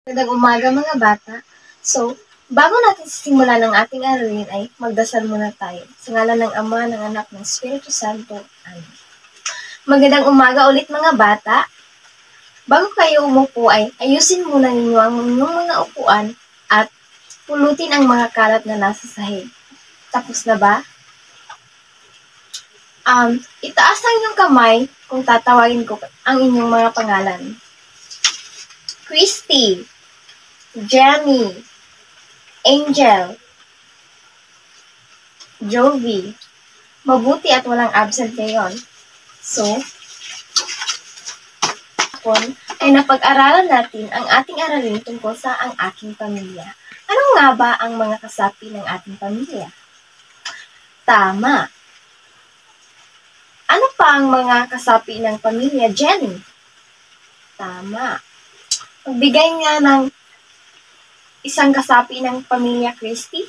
Magandang umaga mga bata. So, bago natin simulan ng ating aralin ay magdasal muna tayo. Sa ngalan ng Ama, ng Anak, ng Espiritu Santo. Amen. Magandang umaga ulit mga bata. Bago kayo umupo ay ayusin muna ninyo ang inyong mga upuan at pulutin ang mga kalat na nasa sahig. Tapos na ba? Itaas ang inyong kamay kung tatawagin ko ang inyong mga pangalan. Christy, Jenny, Angel, Jovi. Mabuti at walang absent ngayon. So, hapon ay napag-aralan natin ang ating aralin tungkol sa ang aking pamilya. Ano nga ba ang mga kasapi ng ating pamilya? Tama. Ano pa ang mga kasapi ng pamilya, Jenny? Tama. Magbigay nga ng isang kasapi ng pamilya, Christy?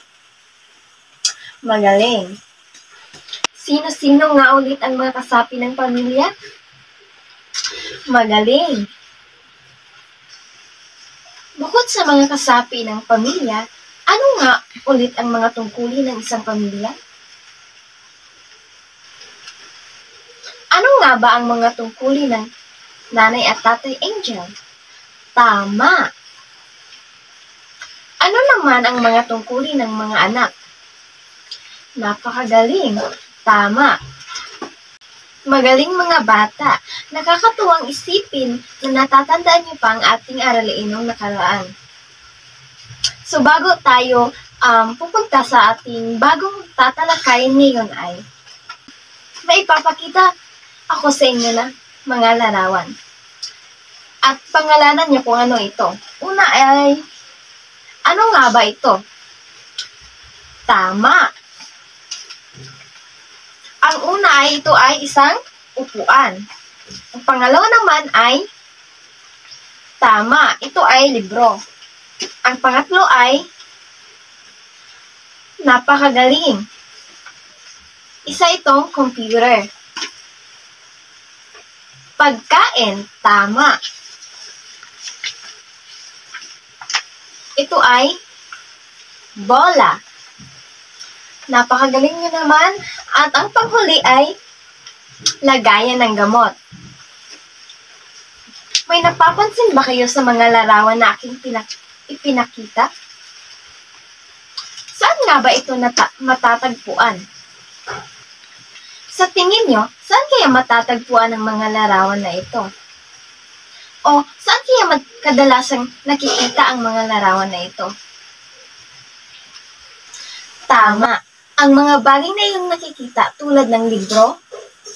Magaling. Sino-sino nga ulit ang mga kasapi ng pamilya? Magaling. Bukod sa mga kasapi ng pamilya, ano nga ulit ang mga tungkulin ng isang pamilya? Ano nga ba ang mga tungkulin ng nanay at tatay, Angel? Tama. Ano naman ang mga tungkulin ng mga anak? Napakagaling. Tama. Magaling mga bata. Nakakatuwang isipin na natatandaan niyo pa ang ating aralin noong nakaraan. So bago tayo pupunta sa ating bagong tatalakayin ngayon ay may ipapakita ako sa inyo na mga larawan. At pangalanan niyo kung ano ito. Una ay, ano nga ba ito? Tama. Ang una ay ito ay isang upuan. Ang pangalawa naman ay, tama, ito ay libro. Ang pangatlo ay, napakagaling. Isa itong computer. Pagkain, tama. Ito ay bola. Napakagaling nyo naman. At ang panghuli ay lagayan ng gamot. May napapansin ba kayo sa mga larawan na aking ipinakita? Saan nga ba ito matatagpuan? Sa tingin nyo, saan kaya matatagpuan ang mga larawan na ito? O saan kaya kadalasang nakikita ang mga larawan na ito? Tama. Ang mga bagay na iyong nakikita tulad ng libro,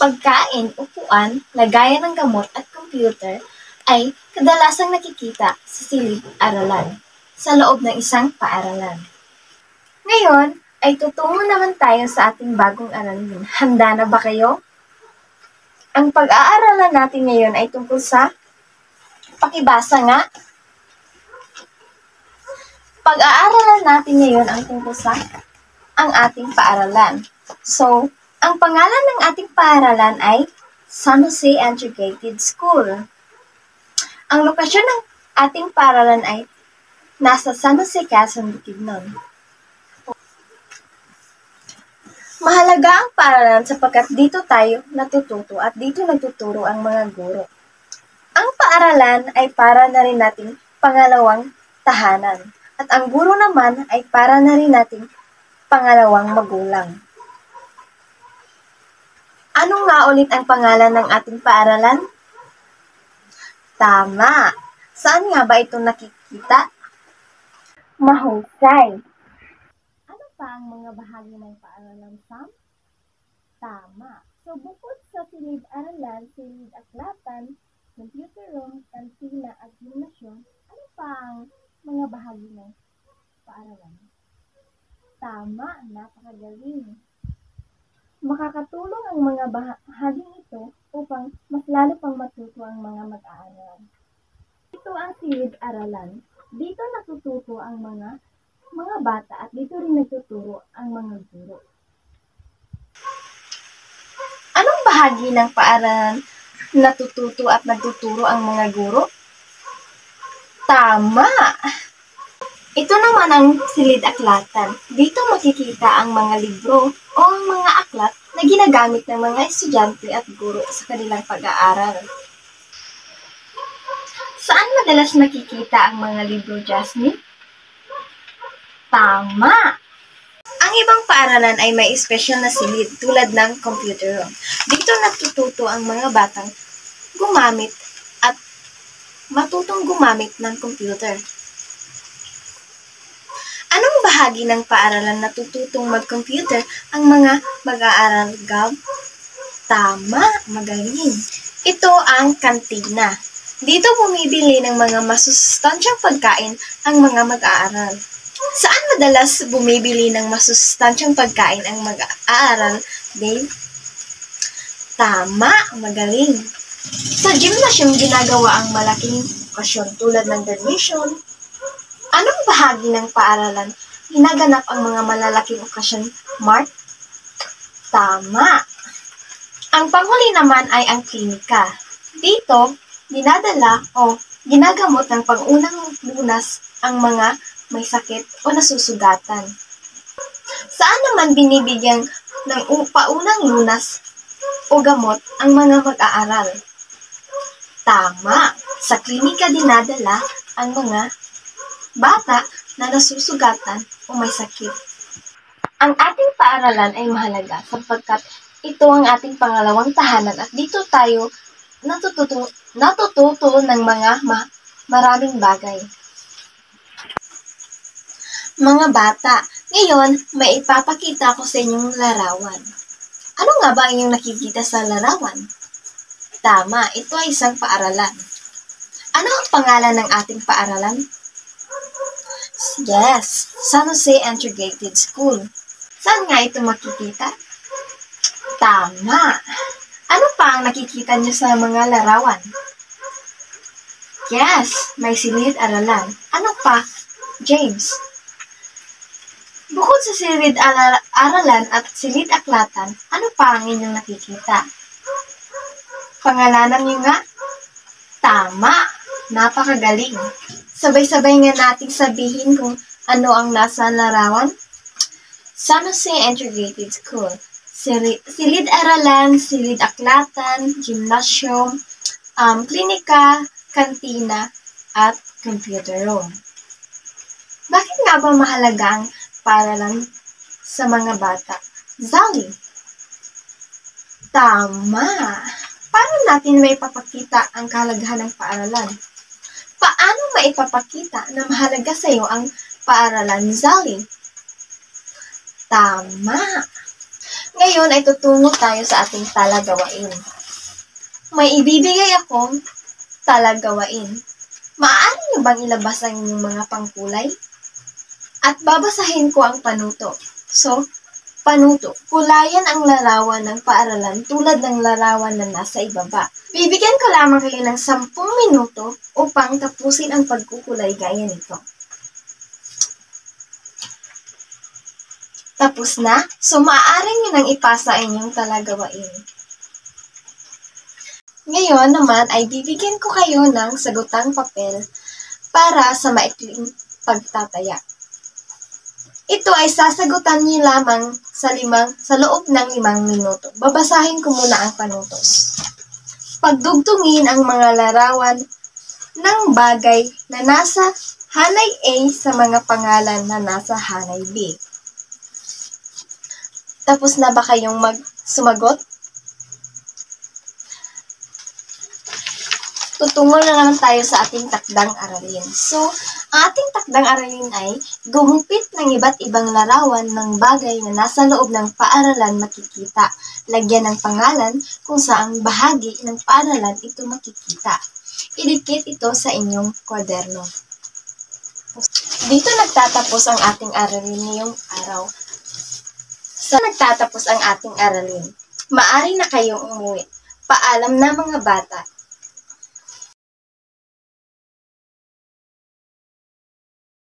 pagkain, upuan, lagayan ng gamot at computer ay kadalasang nakikita sa silid-aralan sa loob ng isang paaralan. Ngayon ay tutungo naman tayo sa ating bagong aralin. Handa na ba kayo? Ang pag-aaralan natin ngayon ay tungkol sa pakibasa nga. Pag-aaralan natin ngayon ang tungkol sa ang ating paaralan. So, ang pangalan ng ating paaralan ay San Jose Integrated School. Ang lokasyon ng ating paaralan ay nasa San Jose, Quezon, Bukidnon. Mahalaga ang paaralan sapagkat dito tayo natututo at dito nagtuturo ang mga guro. Ang paaralan ay para na rin nating pangalawang tahanan at ang guro naman ay para na rin nating pangalawang magulang. Ano nga ulit ang pangalan ng ating paaralan? Tama. Saan nga ba ito nakikita? Mahusay. Ano pa ang mga bahagi ng paaralan, Sam? Tama. So bukod sa silid-aralan, silid-aklatan, computer room, kantina at gimnasyon, ano pa ang mga bahagi ng paaralan? Tama, napakagaling. Makakatulong ang mga bahaging ito upang mas lalo pang matuto ang mga mag-aaral. Ito ang silid-aralan. Dito natututo ang mga bata at dito rin nagtuturo ang mga guro. Anong bahagi ng paaralan natututo at nagtuturo ang mga guro? Tama! Ito naman ang silid-aklatan. Dito makikita ang mga libro o ang mga aklat na ginagamit ng mga estudyante at guro sa kanilang pag-aaral. Saan madalas makikita ang mga libro, Jasmine? Tama! Ang ibang paaralan ay may espesyal na silid tulad ng computer room. Dito natututo ang mga batang gumamit at matutong gumamit ng computer. Anong bahagi ng paaralan natututong mag-computer ang mga mag-aaral, Gab? Tama, magaling. Ito ang kantina. Dito bumibili ng mga masustansyang pagkain ang mga mag-aaral. Saan madalas bumibili ng masustansyang pagkain ang mag-aaral, Dave? Tama, magaling. Sa gymnasium ginagawa ang malaking okasyon tulad ng graduation. Anong bahagi ng paaralan hinaganap ang mga malalaking okasyon, Mark? Tama. Ang panghuli naman ay ang klinika. Dito, dinadala o ginagamot ng pang-unang lunas ang mga may sakit o nasusugatan. Saan naman binibigyan ng paunang lunas o gamot ang mga mag-aaral? Tama. Sa klinika dinadala ang mga bata na nasusugatan o may sakit. Ang ating paaralan ay mahalaga sapagkat ito ang ating pangalawang tahanan at dito tayo natututo ng mga maraming bagay. Mga bata, ngayon may ipapakita ko sa inyong larawan. Ano nga ba ang inyong nakikita sa larawan? Tama, ito ay isang paaralan. Ano ang pangalan ng ating paaralan? Yes, San Jose Integrated School. Saan nga ito makikita? Tama. Ano pa ang nakikita niyo sa mga larawan? Yes, may silid-aralan. Ano pa, James? Bukod sa silid-aralan at silid-aklatan, ano pa ang inyong nakikita? Pangalanan niyo nga? Tama. Napakagaling. Sabay-sabay nga nating sabihin kung ano ang nasa larawan. San Jose Integrated School. Silid-aralan, silid-aklatan, gymnasium, klinika, kantina, at computer room. Bakit nga ba mahalaga ang paaralan sa mga bata? Zali. Tama. Paano natin may papakita ang kahalagahan ng paaralan? Paano maipapakita na mahalaga sa iyo ang paaralan, Zali? Tama. Ngayon ay tutungo tayo sa ating talagawain. May ibibigay akong talagawain. Maaari niyo bang ilabas ang inyong mga pangkulay? At babasahin ko ang panuto. So, panuto. Kulayan ang larawan ng paaralan tulad ng larawan na nasa ibaba. Bibigyan ko lamang kayo ng 10 minuto upang tapusin ang pagkukulay gaya nito. Tapos na? So, maaari nyo nang ipasa inyong talagawain. Ngayon naman ay bibigyan ko kayo ng sagutang papel para sa maikling pagtataya. Ito ay sasagutan niyo lamang sa loob ng 5 minuto. Babasahin ko muna ang panutos. Pagdugtungin ang mga larawan ng bagay na nasa hanay A sa mga pangalan na nasa hanay B. Tapos na ba kayong sumagot? Tutungo na naman tayo sa ating takdang aralin. So, ang ating takdang aralin ay gumupit ng iba't ibang larawan ng bagay na nasa loob ng paaralan makikita. Lagyan ng pangalan kung saang bahagi ng paaralan ito makikita. Idikit ito sa inyong kwaderno. Dito nagtatapos ang ating aralin ngayong araw. Sa nagtatapos ang ating aralin, maaari na kayong umuwi. Paalam na mga bata.